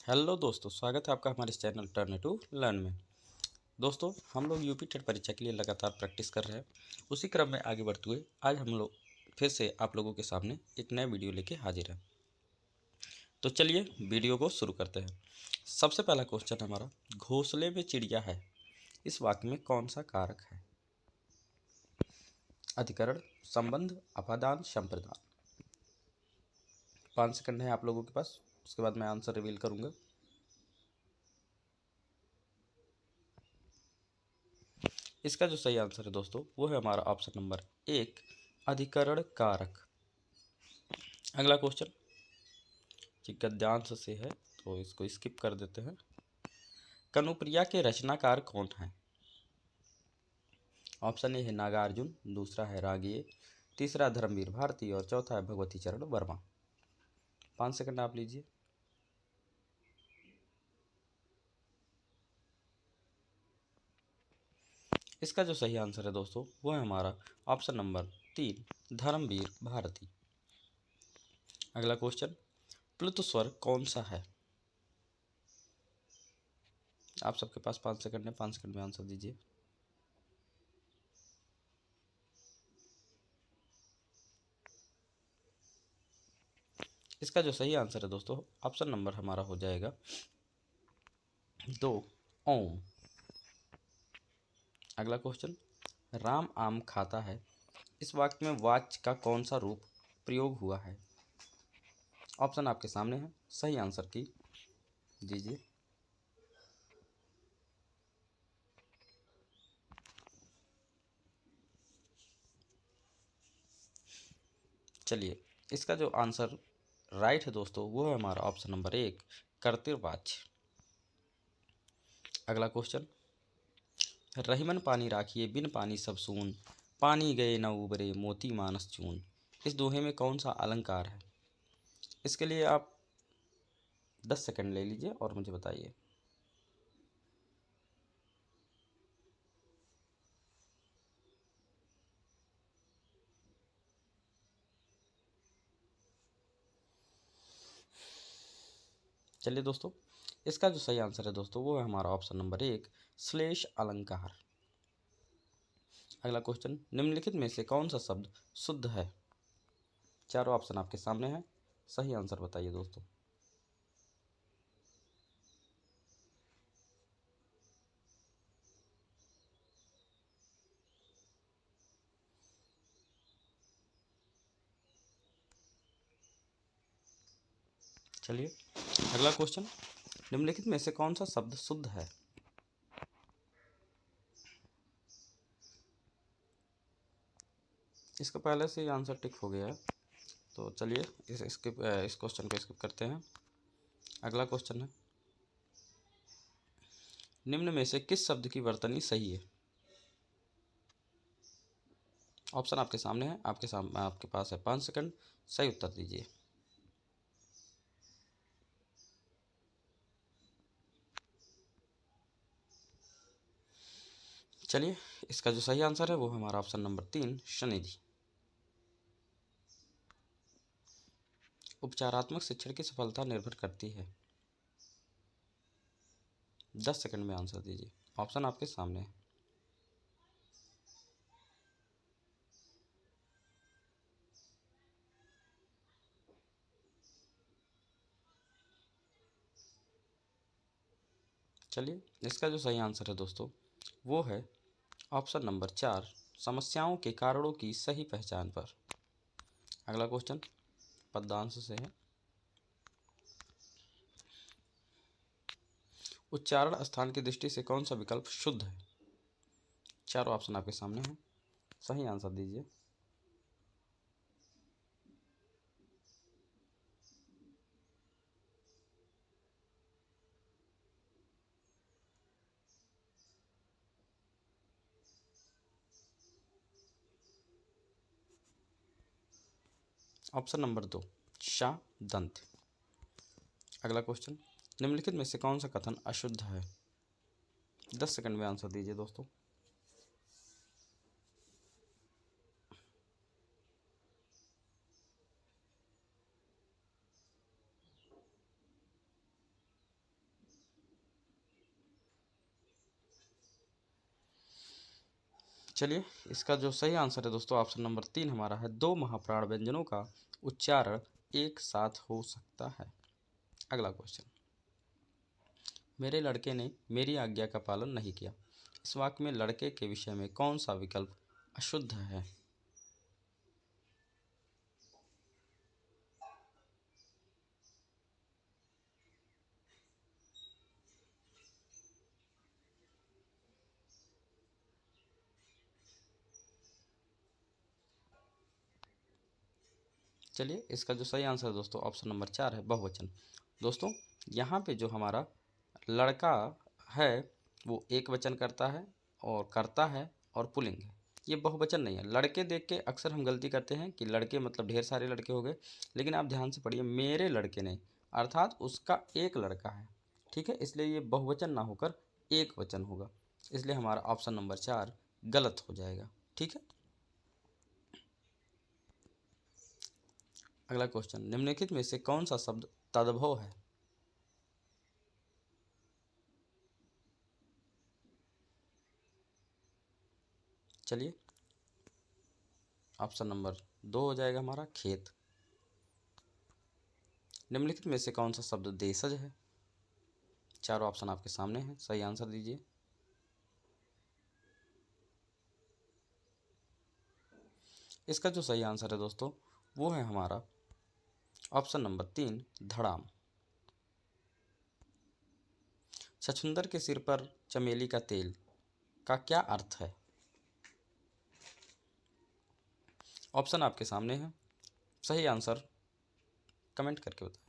Hello दोस्तों, स्वागत है आपका हमारे इस चैनल टर्न टू लर्न में। दोस्तों, हम लोग यूपी टेट परीक्षा के लिए लगातार प्रैक्टिस कर रहे हैं। उसी क्रम में आगे बढ़ते हुए आज हम लोग फिर से आप लोगों के सामने एक नया वीडियो लेके हाजिर हैं। तो चलिए वीडियो को शुरू करते हैं। सबसे पहला क्वेश्चन हमारा, घोंसले में चिड़िया है, इस वाक्य में कौन सा कारक है? अधिकरण, संबंध, अपादान, संप्रदान। 5 सेकंड है आप लोगों के पास, उसके बाद मैं आंसर रिवील करूंगा। इसका जो सही आंसर है दोस्तों, वो है हमारा ऑप्शन नंबर 1, अधिकरण कारक। अगला क्वेश्चन गद्यांश से है, तो इसको स्किप कर देते हैं। कनुप्रिया के रचनाकार कौन हैं? ऑप्शन ए है नागार्जुन, दूसरा है रागिए, तीसरा धर्मवीर भारती और चौथा है भगवती चरण वर्मा। 5 सेकंड आप लीजिए। इसका जो सही आंसर है दोस्तों, वो है हमारा ऑप्शन नंबर 3, धर्मवीर भारती। अगला क्वेश्चन, प्लुत स्वर कौन सा है? आप सबके पास 5 सेकंड है, 5 सेकंड में आंसर दीजिए। इसका जो सही आंसर है दोस्तों, ऑप्शन नंबर हमारा हो जाएगा 2, ओम। अगला क्वेश्चन, राम आम खाता है, इस वाक्य में वाच्य का कौन सा रूप प्रयोग हुआ है? ऑप्शन आपके सामने है, सही आंसर की दीजिए। चलिए, इसका जो आंसर राइट है दोस्तों, वो है हमारा ऑप्शन नंबर 1, कर्तव्यवाच्य। अगला क्वेश्चन, रहीमन पानी राखिए बिन पानी सब सून, पानी गए न उबरे मोती मानस चून। इस दोहे में कौन सा अलंकार है? इसके लिए आप 10 सेकंड ले लीजिए और मुझे बताइए। चलिए दोस्तों, इसका जो सही आंसर है दोस्तों, वो है हमारा ऑप्शन नंबर 1, श्लेष अलंकार। अगला क्वेश्चन, निम्नलिखित में से कौन सा शब्द शुद्ध है? चारों ऑप्शन आपके सामने हैं, सही आंसर बताइए दोस्तों। चलिए, अगला क्वेश्चन, निम्नलिखित में से कौन सा शब्द शुद्ध है? इसका पहले से ही आंसर टिक हो गया है, तो चलिए इस क्वेश्चन को स्किप करते हैं। अगला क्वेश्चन है, निम्न में से किस शब्द की वर्तनी सही है? ऑप्शन आपके सामने है, आपके पास है 5 सेकंड, सही उत्तर दीजिए। चलिए, इसका जो सही आंसर है वो हमारा ऑप्शन नंबर 3, शनिधि। उपचारात्मक शिक्षण की सफलता निर्भर करती है। 10 सेकंड में आंसर दीजिए, ऑप्शन आपके सामने है। चलिए, इसका जो सही आंसर है दोस्तों, वो है ऑप्शन नंबर 4, समस्याओं के कारणों की सही पहचान पर। अगला क्वेश्चन पद्यांश से है, उच्चारण स्थान की दृष्टि से कौन सा विकल्प शुद्ध है? चारों ऑप्शन आपके सामने हैं, सही आंसर दीजिए। ऑप्शन नंबर 2, शा दंत। अगला क्वेश्चन, निम्नलिखित में से कौन सा कथन अशुद्ध है? 10 सेकंड में आंसर दीजिए दोस्तों। चलिए, इसका जो सही आंसर है दोस्तों ऑप्शन नंबर 3 हमारा है, 2 महाप्राण व्यंजनों का उच्चारण एक साथ हो सकता है। अगला क्वेश्चन, मेरे लड़के ने मेरी आज्ञा का पालन नहीं किया। इस वाक्य में लड़के के विषय में कौन सा विकल्प अशुद्ध है? चलिए, इसका जो सही आंसर है दोस्तों ऑप्शन नंबर 4 है, बहुवचन। दोस्तों, यहाँ पे जो हमारा लड़का है वो एक वचन करता है और पुल्लिंग है, ये बहुवचन नहीं है। लड़के देख के अक्सर हम गलती करते हैं कि लड़के मतलब ढेर सारे लड़के हो गए, लेकिन आप ध्यान से पढ़िए, मेरे लड़के ने अर्थात उसका एक लड़का है, ठीक है, इसलिए ये बहुवचन ना होकर एक वचन होगा, इसलिए हमारा ऑप्शन नंबर 4 गलत हो जाएगा। ठीक है, अगला क्वेश्चन, निम्नलिखित में से कौन सा शब्द तद्भव है? चलिए, ऑप्शन नंबर 2 हो जाएगा हमारा खेत। निम्नलिखित में से कौन सा शब्द देशज है? चारों ऑप्शन आपके सामने हैं, सही आंसर दीजिए। इसका जो सही आंसर है दोस्तों वो है हमारा ऑप्शन नंबर 3 धड़ाम। छछूंदर के सिर पर चमेली का तेल का क्या अर्थ है? ऑप्शन आपके सामने है, सही आंसर कमेंट करके बताएं।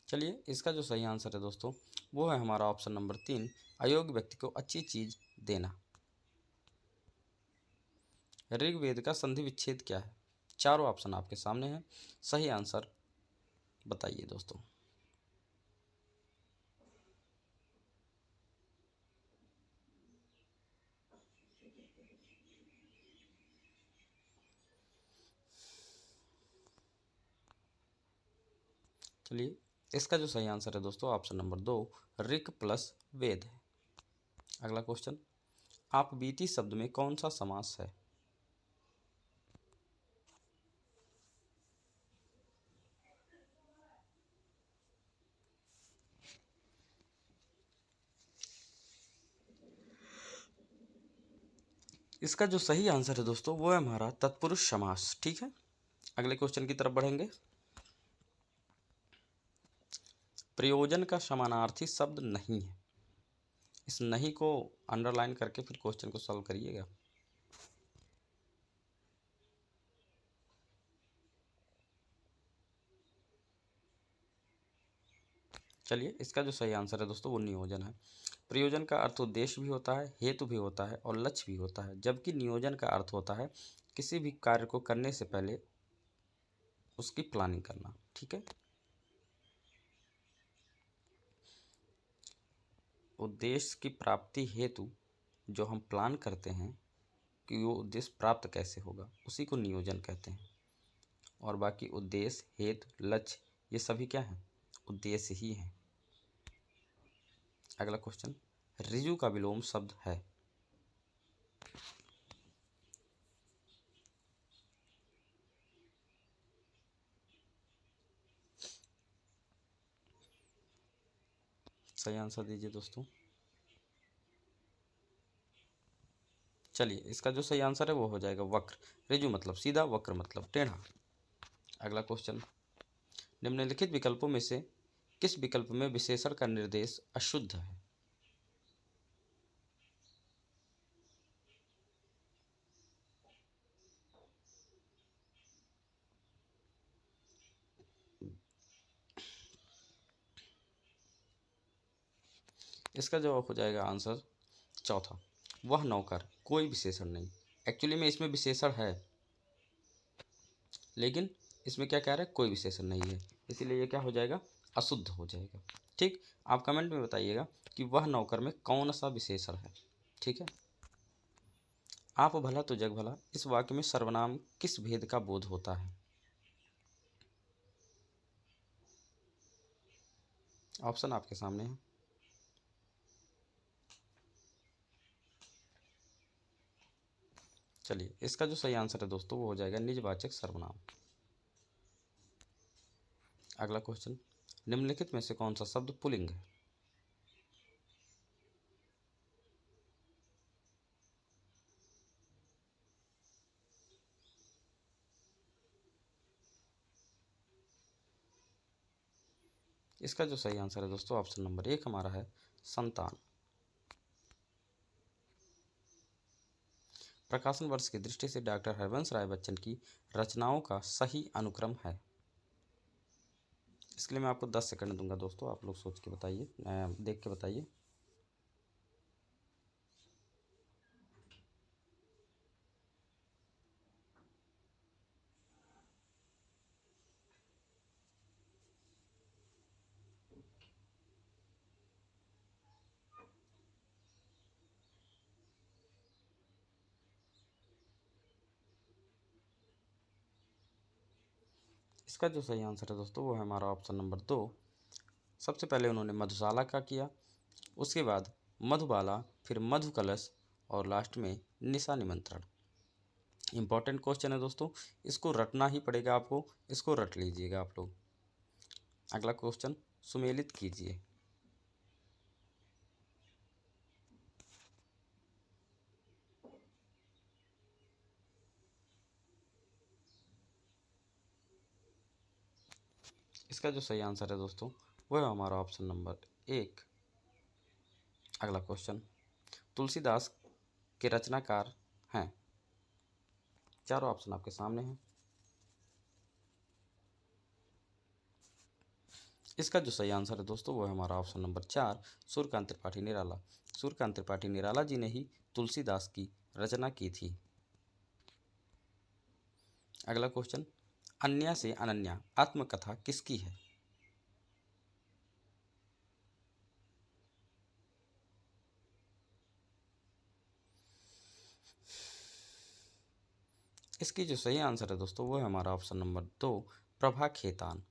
चलिए, इसका जो सही आंसर है दोस्तों वो है हमारा ऑप्शन नंबर 3 अयोग्य व्यक्ति को अच्छी चीज देना। ऋग्वेद का संधि विच्छेद क्या है? चारों ऑप्शन आपके सामने हैं, सही आंसर बताइए दोस्तों। चलिए, इसका जो सही आंसर है दोस्तों ऑप्शन नंबर 2 ऋक प्लस वेद है। अगला क्वेश्चन, आप बीती शब्द में कौन सा समास है? इसका जो सही आंसर है दोस्तों वो है हमारा तत्पुरुष समास। ठीक है, अगले क्वेश्चन की तरफ बढ़ेंगे। प्रयोजन का समानार्थी शब्द नहीं है। इस नहीं को अंडरलाइन करके फिर क्वेश्चन को सॉल्व करिएगा। चलिए, इसका जो सही आंसर है दोस्तों वो नियोजन है। प्रयोजन का अर्थ उद्देश्य भी होता है, हेतु भी होता है और लक्ष्य भी होता है, जबकि नियोजन का अर्थ होता है किसी भी कार्य को करने से पहले उसकी प्लानिंग करना। ठीक है, उद्देश्य की प्राप्ति हेतु जो हम प्लान करते हैं कि वो उद्देश्य प्राप्त कैसे होगा, उसी को नियोजन कहते हैं। और बाकी उद्देश्य, हेतु, लक्ष्य ये सभी क्या हैं? उद्देश्य ही हैं। अगला क्वेश्चन, ऋजु का विलोम शब्द है। सही आंसर दीजिए दोस्तों। चलिए, इसका जो सही आंसर है वो हो जाएगा वक्र। ऋजु मतलब सीधा, वक्र मतलब टेढ़ा। अगला क्वेश्चन, निम्नलिखित विकल्पों में से किस विकल्प में विशेषण का निर्देश अशुद्ध है? इसका जवाब हो जाएगा आंसर चौथा, वह नौकर। कोई विशेषण नहीं, एक्चुअली में इसमें विशेषण है लेकिन इसमें क्या कह रहा है, कोई विशेषण नहीं है, इसीलिए ये क्या हो जाएगा, अशुद्ध हो जाएगा। ठीक, आप कमेंट में बताइएगा कि वह नौकर में कौन सा विशेषण है। ठीक है, आप भला तो जग भला, इस वाक्य में सर्वनाम किस भेद का बोध होता है? ऑप्शन आपके सामने है। चलिए, इसका जो सही आंसर है दोस्तों वो हो जाएगा निजवाचक सर्वनाम। अगला क्वेश्चन, निम्नलिखित में से कौन सा शब्द पुल्लिंग है? इसका जो सही आंसर है दोस्तों ऑप्शन नंबर 1 हमारा है संतान। प्रकाशन वर्ष की दृष्टि से डॉक्टर हरवंश राय बच्चन की रचनाओं का सही अनुक्रम है। इसके लिए मैं आपको 10 सेकंड दूंगा दोस्तों, आप लोग सोच के बताइए, देख के बताइए। इसका जो सही आंसर है दोस्तों वो है हमारा ऑप्शन नंबर 2। सबसे पहले उन्होंने मधुशाला का किया, उसके बाद मधुबाला, फिर मधु कलश और लास्ट में निशा निमंत्रण। इंपॉर्टेंट क्वेश्चन है दोस्तों, इसको रटना ही पड़ेगा आपको, इसको रट लीजिएगा आप लोग। अगला क्वेश्चन, सुमेलित कीजिए। इसका जो सही आंसर है दोस्तों वो है हमारा ऑप्शन नंबर 1। अगला क्वेश्चन, तुलसीदास के रचनाकार हैं। चारों ऑप्शन आपके सामने हैं। इसका जो सही आंसर है दोस्तों वो है हमारा ऑप्शन नंबर 4, सूर्यकांत त्रिपाठी निराला। सूर्यकांत त्रिपाठी निराला जी ने ही तुलसीदास की रचना की थी। अगला क्वेश्चन, अन्या से अनन्या आत्मकथा किसकी है? इसकी जो सही आंसर है दोस्तों वो है हमारा ऑप्शन नंबर 2, प्रभा खेतान।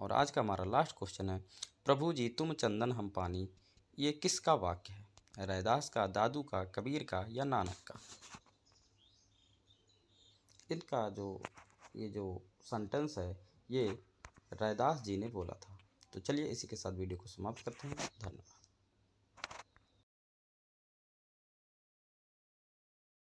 और आज का हमारा लास्ट क्वेश्चन है, प्रभु जी तुम चंदन हम पानी, ये किसका वाक्य है? रैदास का, दादू का, कबीर का या नानक का? इनका जो ये जो सेंटेंस है ये रैदास जी ने बोला था। तो चलिए इसी के साथ वीडियो को समाप्त करते हैं। धन्यवाद।